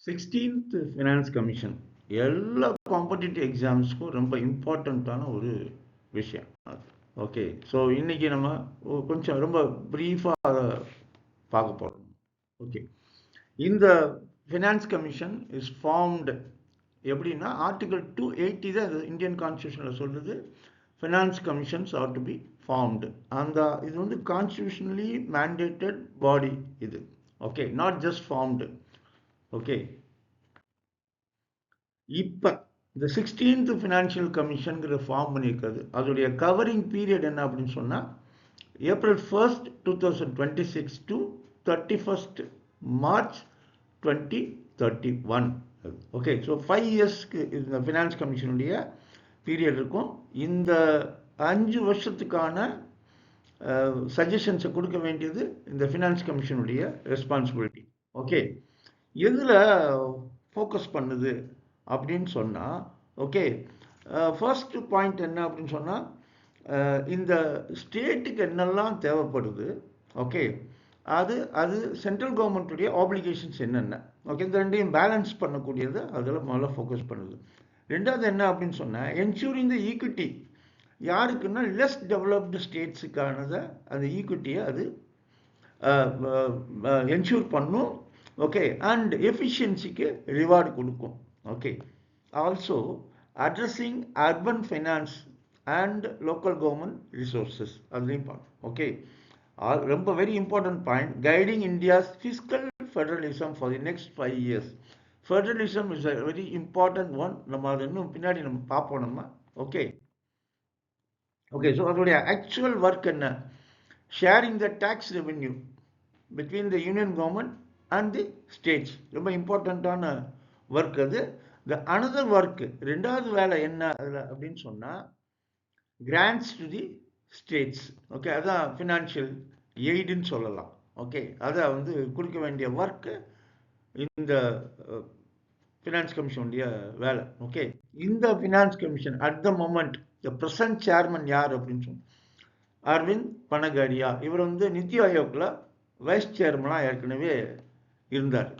16th finance commission எல்லா competitive எக்ஸாம்ஸ்க்கும் ரொம்ப இம்பார்ட்டண்ட்டான ஒரு விஷயம் அது. ஓகே, ஸோ இன்னைக்கு நம்ம கொஞ்சம் ரொம்ப ப்ரீஃபாக அதை பார்க்க போகிறோம். ஓகே, இந்த ஃபினான்ஸ் கமிஷன் இஸ் ஃபார்ம்டு எப்படின்னா ஆர்டிகல் 280 தான் இந்தியன் கான்ஸ்டியூஷனில் சொல்றது. Finance commissions are to be formed. அந்த இது வந்து கான்ஸ்டியூஷனலி மேண்டேட்டட் பாடி இது. Okay, not just formed. Okay, இப்போ இந்த 16th ஃபினான்ஷியல் கமிஷன்கிற ஃபார்ம் பண்ணியிருக்கிறது. அதோடைய கவரிங் பீரியட் என்ன அப்படின்னு சொன்னால் April 1st 2026 to 31st March 2031. Okay, so 5 இயர்ஸ்க்கு இந்த ஃபினான்ஸ் கமிஷனுடைய பீரியட் இருக்கும். இந்த 5 வருஷத்துக்கான சஜஷன்ஸை கொடுக்க வேண்டியது இந்த ஃபினான்ஸ் கமிஷனுடைய ரெஸ்பான்சிபிலிட்டி. ஓகே, எதில் ஃபோக்கஸ் பண்ணுது அப்படின்னு சொன்னால், ஓகே, ஃபர்ஸ்ட் பாயிண்ட் என்ன அப்படின்னு சொன்னால் இந்த ஸ்டேட்டுக்கு என்னெல்லாம் தேவைப்படுது, ஓகே, அது சென்ட்ரல் கவர்மெண்ட்டுடைய ஆப்ளிகேஷன்ஸ் என்னென்ன, ஓகே, இந்த ரெண்டையும் பேலன்ஸ் பண்ணக்கூடியது அதில் முதல்ல ஃபோக்கஸ் பண்ணுது. ரெண்டாவது என்ன அப்படின்னு சொன்னால் என்ஷூரிங் த ஈக்விட்டி. யாருக்குன்னா லெஸ் டெவலப்டு ஸ்டேட்ஸுக்கானதை அந்த ஈக்விட்டியை அது என்ஷூர் பண்ணும். ஓகே, அண்ட் எஃபிஷியன்சிக்கு ரிவார்டு கொடுக்கும். Okay, also addressing urban finance and local government resources அதுலேயும் பார்க்கணும். ஓகே, ரொம்ப very important point, guiding India's fiscal federalism for the next 5 years. Federalism is a very important one. நம்ம அதை இன்னும் பின்னாடி நம்ம பார்ப்போம் நம்ம. ஓகே ஓகே ஸோ அதோடைய ஆக்சுவல் ஒர்க் என்ன? Sharing the tax revenue between the union government and the states. ரொம்ப இம்பார்ட்டண்ட்டான ஒர்க் அது. த அனதர் ஒர்க், ரெண்டாவது வேலை என்ன அதில் அப்படின்னு சொன்னால் grants to the states. Okay, அதான் ஃபினான்ஷியல் எய்டுன்னு சொல்லலாம். ஓகே, அதை வந்து கொடுக்க வேண்டிய ஒர்க்கு இந்த ஃபினான்ஸ் கமிஷனுடைய வேலை. ஓகே, இந்த finance commission at the moment the present chairman யார் அப்படின்னு சொன்ன அரவிந்த் பனகாரியா. இவர் வந்து நித்தி ஆயோக்ல வைஸ் சேர்மனாக ஏற்கனவே இருந்தார்.